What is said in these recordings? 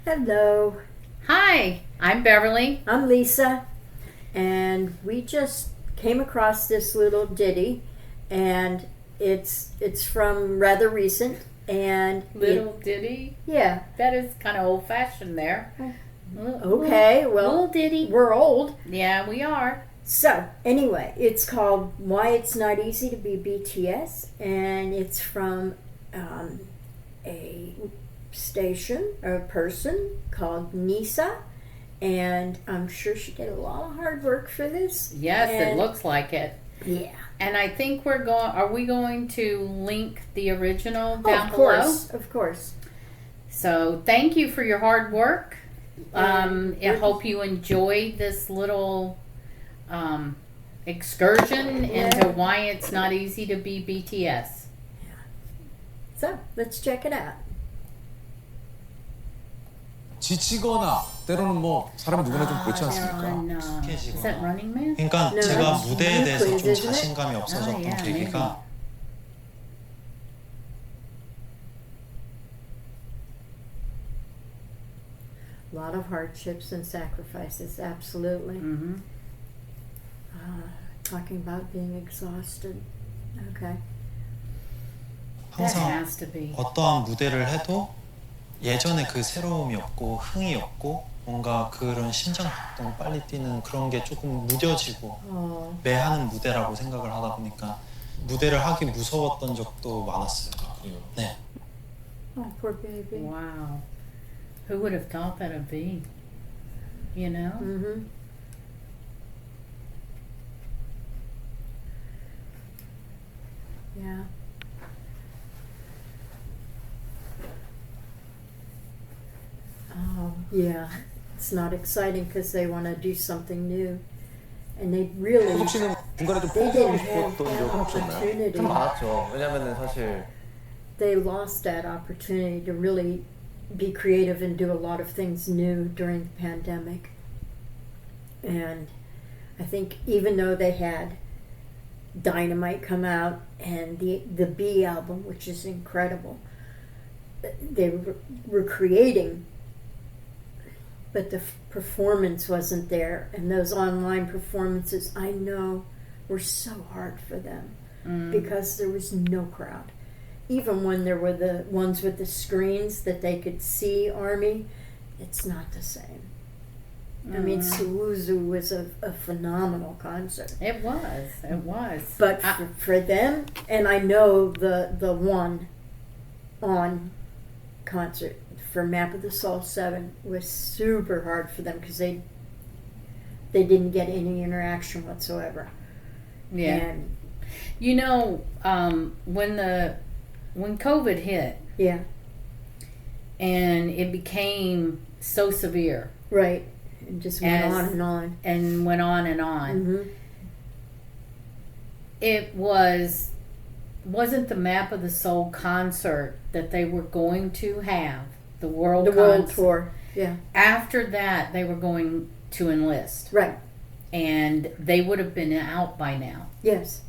Hello, Hi, I'm Beverly. I'm Lisa, and we just came across this little ditty, and it's from rather recent, and Little ditty. yeah. That is kind of old fashioned there. Okay, well, Little ditty. we're old. Yeah, we are. So anyway, it's called "Why It's Not Easy to Be BTS," and it's from a station or a person called Nisa, and I'm sure she did a lot of hard work for this. Yes, and, it looks like it. Yeah. And I think we're going. Are we going to link the original down of below? course, of course. So thank you for your hard work. I hope you enjoyed this little excursion into why it's not easy to be BTS. So let's check it out. 지치거나 때로는 뭐 사람이 누구나 좀 그렇지 않습니까? Is that Running Man? 그러니까 No, 제가 it's 무대에 대해서 좀 isn't it? 자신감이 없어졌던 yeah, 계기가 A lot of hardships and sacrifices, absolutely. Mm-hmm. Talking about being exhausted. Okay. That 항상 has to be. 어떠한 무대를 해도 예전에 그 새로움이 없고 흥이 없고 뭔가 그런 심장박동 빨리 뛰는 그런 게 조금 무뎌지고 매하는 무대라고 생각을 하다 보니까 무대를 하기 무서웠던 적도 많았어요. 네. Oh, poor baby. Wow. Who would have thought that would be? You know? Mm-hmm. Yeah. Yeah. It's not exciting because they want to do something new. And they really, 호숙 씨는 중간에 좀 they 포기하고 didn't have 싶었던 that 적은 없었나요? opportunity. 좀 많았죠. 왜냐면은 사실 They lost that opportunity to really be creative and do a lot of things new during the pandemic. And I think even though they had Dynamite come out and the B album, which is incredible, they were creating, but the performance wasn't there. And those online performances, I know, were so hard for them because there was no crowd. Even when there were the ones with the screens that they could see Army, it's not the same. I mean, Suwuzu was a phenomenal concert. It was. It was. But for them, and I know the one on concert for Map of the Soul 7 was super hard for them because they didn't get any interaction whatsoever. Yeah. And, you know, when COVID hit yeah, and it became so severe right. It just went on and on. and went on and on, Mm-hmm. it wasn't the Map of the Soul concert that they were going to have, the world Tour. Yeah. After that, they were going to enlist. Right. And they would have been out by now. Yes.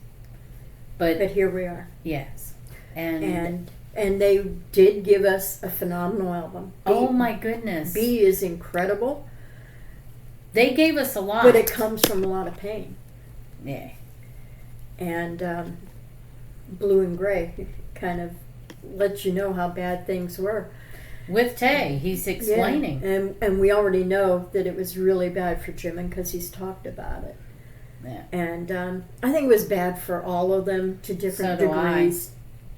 But here we are. yes. And they did give us a phenomenal album. Oh my goodness. B is incredible. They gave us a lot. But it comes from a lot of pain. Yeah. And Blue and Gray kind of lets you know how bad things were. With Tay, he's explaining. Yeah. And we already know that it was really bad for Jimin because he's talked about it. Yeah. And I think it was bad for all of them to different So do degrees.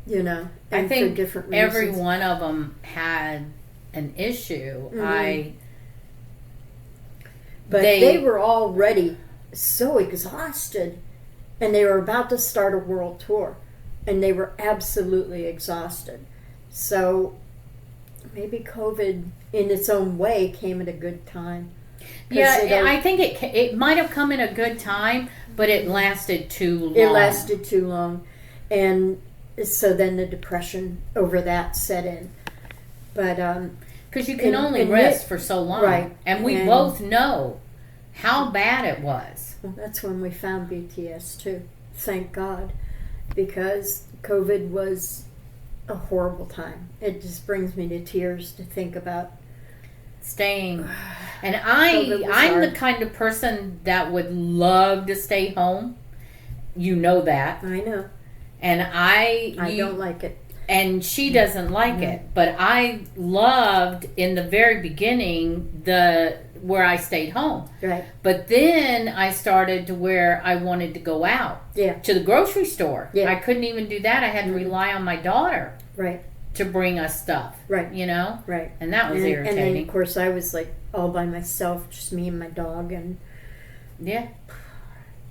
You know, and I think for different reasons. every one of them had an issue. Mm-hmm. But they were already so exhausted, and they were about to start a world tour, and they were absolutely exhausted. So maybe COVID, in its own way, came at a good time. Yeah, I think it might have come in a good time, but it lasted too long. It lasted too long, and so then the depression over that set in. But because you can only rest for so long, right? And we both know how bad it was. Well, that's when we found BTS too. Thank God, because COVID was a horrible time. It just brings me to tears to think about staying. And COVID was I'm the hard. kind of person that would love to stay home. You know that. I know. And I don't like it. and she doesn't like it. But I loved in the very beginning where I stayed home. Right. But then I started to where I wanted to go out Yeah. to the grocery store. Yeah. I couldn't even do that. I had to rely on my daughter Right. to bring us stuff. Right. You know? Right. And that was And irritating. then of course I was like all by myself, just me and my dog, and yeah.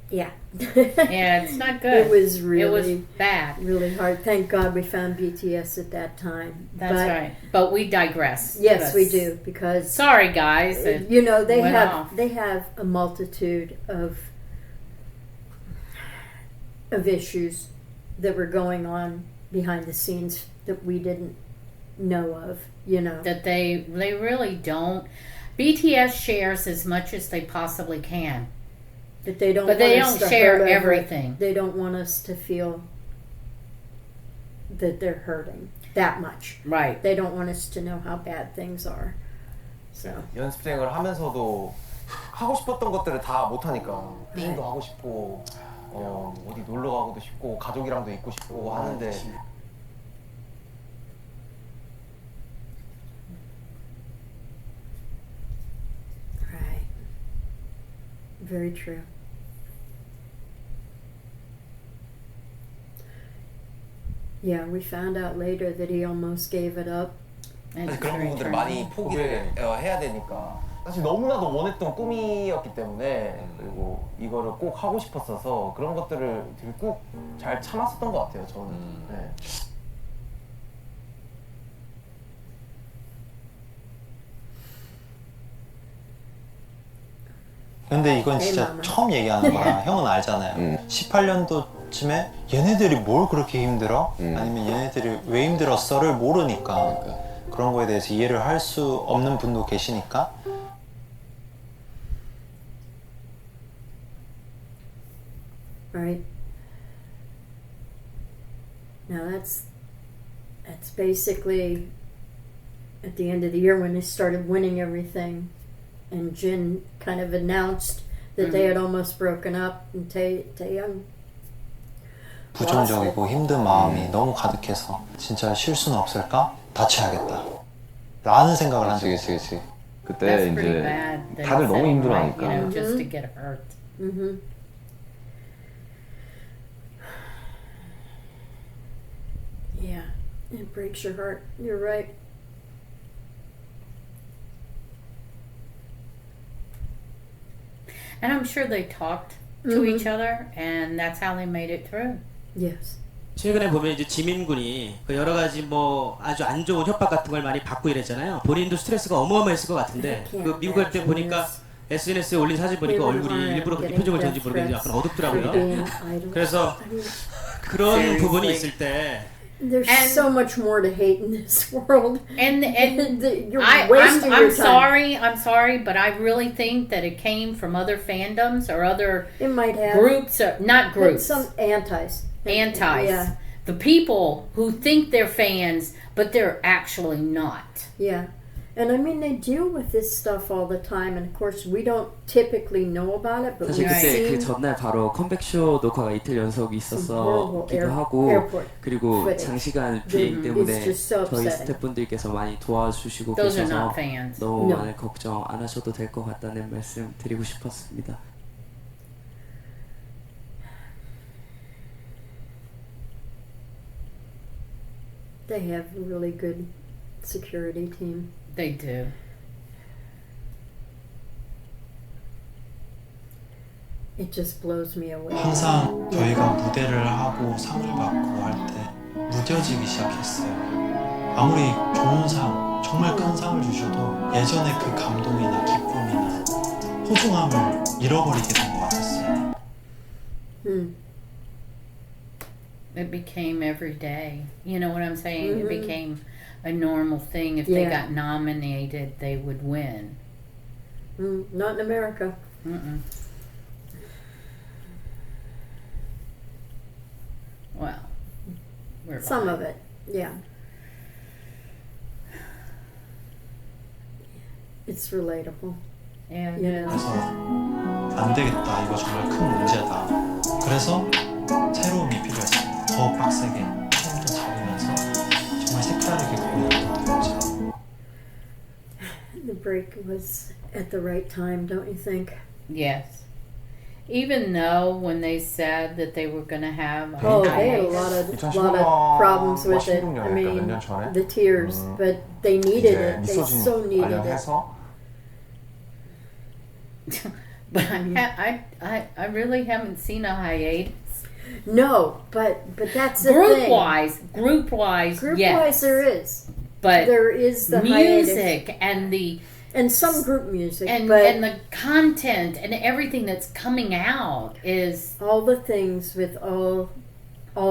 yeah. Yeah, it's not good. It was It really was bad. really hard. Thank God we found BTS at that time. That's But right. But we digress. yes, we Yes. do, because Sorry, guys. It you know they went have off. a multitude of issues that were going on behind the scenes that we didn't know of, you know. That they really don't. BTS shares as much as they possibly can. That they don't But they want us don't to share hurt over it. everything. They don't want us to feel that they're hurting that much. Right. They don't want us to know how bad things are. So 연습생을 하면서도 하고 싶었던 것들을 다 못하니까 게임도 하고 싶고 어디 놀러 가고도 싶고 가족이랑도 있고 싶고 하는데 right. Very true. Yeah, we found out later that he almost gave it up. And 사실 그런 very 부분들을 true. 많이 포기를 해야 되니까 사실 너무나도 원했던 꿈이었기 때문에 그리고 이거를 꼭 하고 싶었어서 그런 것들을 되게 꼭 잘 참았었던 것 같아요 저는. 네. 근데 이건 진짜 마마. 처음 얘기하는 거야. 형은 알잖아요. 18년도쯤에 얘네들이 뭘 그렇게 힘들어? 아니면 얘네들이 왜 힘들었어를 모르니까 그런 거에 대해서 이해를 할 수 없는 분도 계시니까. Right. Now that's basically at the end of the year when they started winning everything, and Jin kind of announced that they had almost broken up, and Taeyoung 부정적이고 힘든 마음이 너무 가득해서 진짜 쉴 수는 없을까? 다쳐야겠다 라는 생각을 한 적이 있어요. 그치. 그때 That's pretty 이제 bad. that 다들 it's 너무 that, 힘들어하니까. right, you know, just to get hurt. Mm-hmm. Yeah, it breaks your heart. You're right. And I'm sure they talked to each other, and that's how they made it through. Yes. 최근에 보면 이제 지민군이 그 여러 가지 뭐 아주 안 좋은 협박 같은 걸 많이 받고 이랬잖아요. 본인도 스트레스가 어마어마했을 것 같은데 그 미국 갈 때 보니까 SNS에 올린 사진 보니까 얼굴이 일부러 그렇게 표정을 지었는지 모르겠는데 약간 어둡더라고요. 그래서 그런 부분이 있을 때 There's And- so much more to hate in this world. And You're I'm wasting your time. I'm sorry, but I really think that it came from other fandoms or other It might have groups, or, not but groups, some antis. antis. The people who think they're fans, but they're actually not. Yeah. And I mean, they deal with this stuff all the time, and of course, we don't typically know about it, but 사실 we've 그때 그 seen 전날 바로 컴백쇼 녹화가 이틀 연속이 있었기도 하고 airport 그리고 footage. 장시간 비행 때문에 It's just so 저희 upsetting. 스태프분들께서 많이 도와주시고 Those are 계셔서 not fans. 너무 No. 많은 걱정 안 하셔도 될 것 같다는 말씀 드리고 싶었습니다. They have a really good security team. They do. It just blows me away. 항상 저희가 무대를 하고 상을 받고 할 때 무뎌지기 시작했어요. 아무리 좋은 상, 정말 큰 상을 주셔도 예전의 그 감동이나 기쁨이나 소중함을 잃어버리게 된 것 같았어요. It became every day. You know what I'm saying? It Mhm. became a normal thing. If they Yeah. got nominated, they would win. Not in America. Mm-mm. Well, we're Some lying. of it, yeah. It's relatable. And Yeah. 그래서 안 되겠다. 이거 정말 큰 문제다. 그래서 새로움이 필요했어요. 더 빡세게 처음부터 잡으면서 정말 색다르게 고민했던 거죠. The break was at the right time, don't you think? yes. Even though when they said that they were going to have a Oh, they had a hiatus, lot of problems with it. I 16년이니까 몇 mean, 년 전에 the tears, but they needed 이제 it. They 미소진 so needed it. 관련해서 but I really haven't seen a hiatus. No, but that's the Group thing. wise, Group yes. wise, there is. But There is the hiatus. music and the And some group music, and but the content and everything that's coming out is all the things with all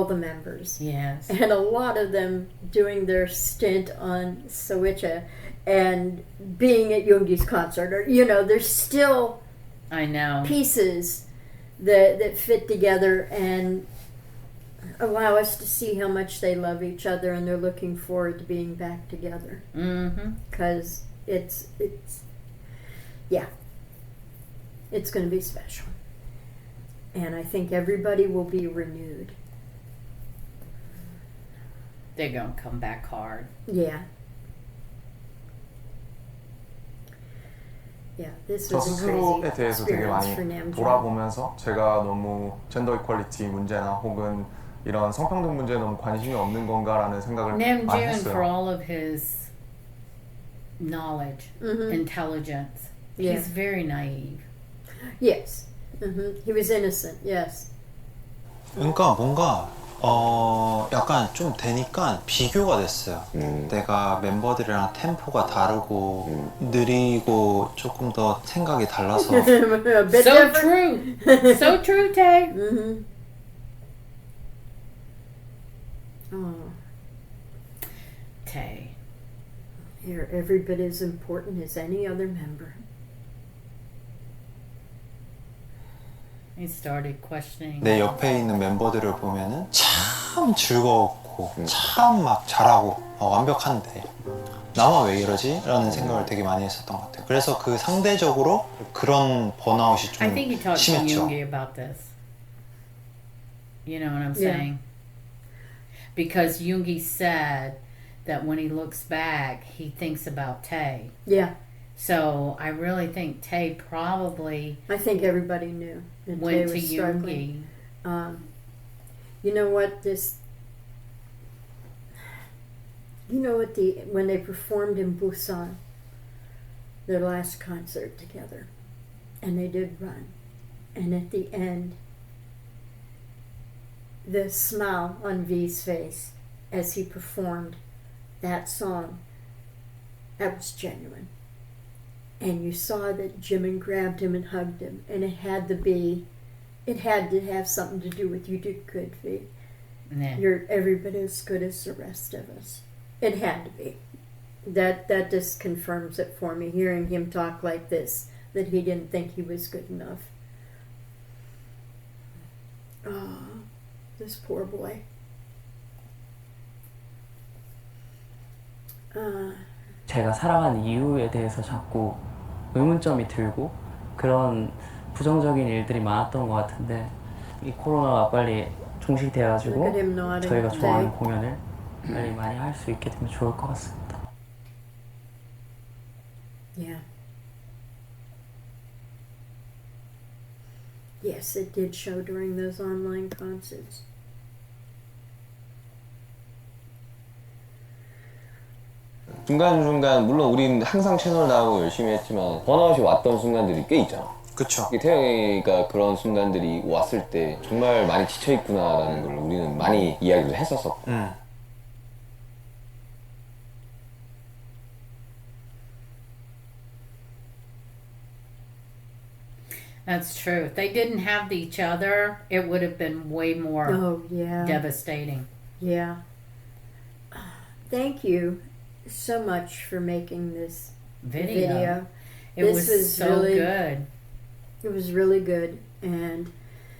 the members. yes. And a lot of them doing their stint on Sowicha and being at Yoongi's concert, or there's still I know. pieces that fit together and allow us to see how much they love each other, and they're looking forward to being back together Mm-hmm. because it's going to be special, and I think everybody will be renewed. They're gonna come back hard. Yeah. Yeah, this 저 was a 스스로에 crazy 대해서 되게 experience 많이 for Namjoon. 돌아보면서 제가 너무 젠더 이퀄리티 문제나 혹은 이런 성평등 문제에 너무 관심이 없는 건가라는 생각을 많이 Namjoon, 했어요. for all of his knowledge, Mhm. intelligence, Yeah. he's very naive. Yes. He was innocent. Yes. 그러니까 뭔가 약간 좀 되니까 비교가 됐어요. 내가 멤버들이랑 템포가 다르고 느리고 조금 더 생각이 달라서 A bit So different. true. So true, Tay. Mm-hmm. Oh, Tay. you're every bit as important as any other member. He started questioning. 내 옆에 있는 멤버들을 보면은 참 즐거웠고 참 막 잘하고 완벽한데 나만 왜 이러지? 라는 생각을 되게 많이 했었던 것 같아요. 그래서 그 상대적으로 그런 번아웃이 I think he 좀 talked to 심했죠. Yoongi about this. You know what I'm Yeah. saying? Because Yoongi said that when he looks back, he thinks about Tay. Yeah, So I really think Tay probably I think everybody knew that Tay went to was struggling. Yoongi. You know what when they performed in Busan, their last concert together, and they did run, and at the end, the smile on V's face as he performed that song, that was genuine. And you saw that Jimin grabbed him and hugged him, and it had to have something to do with you did good, V. Yeah. You're every bit as good as the rest of us. It had to be. That just confirms it for me, hearing him talk like this, that he didn't think he was good enough. Oh, this poor boy. 제가 살아간 이유에 대해서 자꾸 의문점이 들고 그런 부정적인 일들이 많았던 것 같은데 이 코로나가 빨리 종식돼가지고 Look at him nodding. 저희가 Tay. 좋아하는 공연을 빨리 많이 할 수 있게 되면 좋을 것 같습니다. Yeah. Yes, it did show during those online concerts. 중간중간 물론 우린 항상 채널 나오고 열심히 했지만 번아웃이 왔던 순간들이 꽤 있잖아. 그쵸. 태영이가 그런 순간들이 왔을 때 정말 많이 지쳐있구나라는 걸 우리는 많이 이야기를 했었었고. That's true. If they didn't have each other, it would have been way more Oh, yeah. devastating. Yeah. Thank you so much for making this video. It This was was so really- good. It was really good. And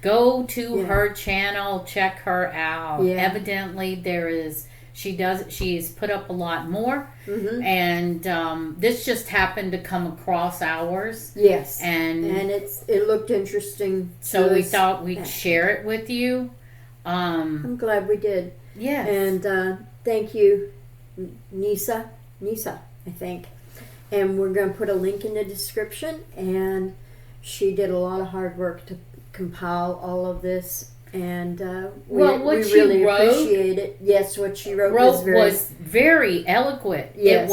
Go to Yeah. her channel, check her out. Yeah. Evidently, there is She's put up a lot more, Mm-hmm. and this just happened to come across ours. Yes. And it looked interesting. So to we us. thought we'd share it with you. I'm glad we did. Yes. And thank you, Nisa, I think. And we're going to put a link in the description. And she did a lot of hard work to compile all of this. And we she really wrote, appreciate it. Yes, what she wrote was very eloquent. Yes. It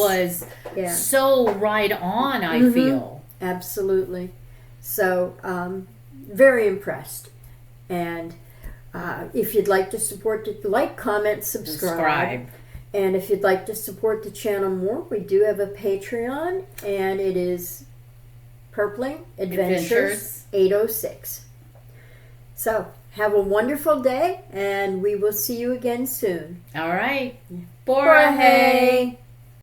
was so right on, I feel. Absolutely. So, very impressed. And if you'd like to support it, like, comment, subscribe. And if you'd like to support the channel more, we do have a Patreon, and it is Purpling Adventures 806. So, have a wonderful day, and we will see you again soon. All right. Borahae!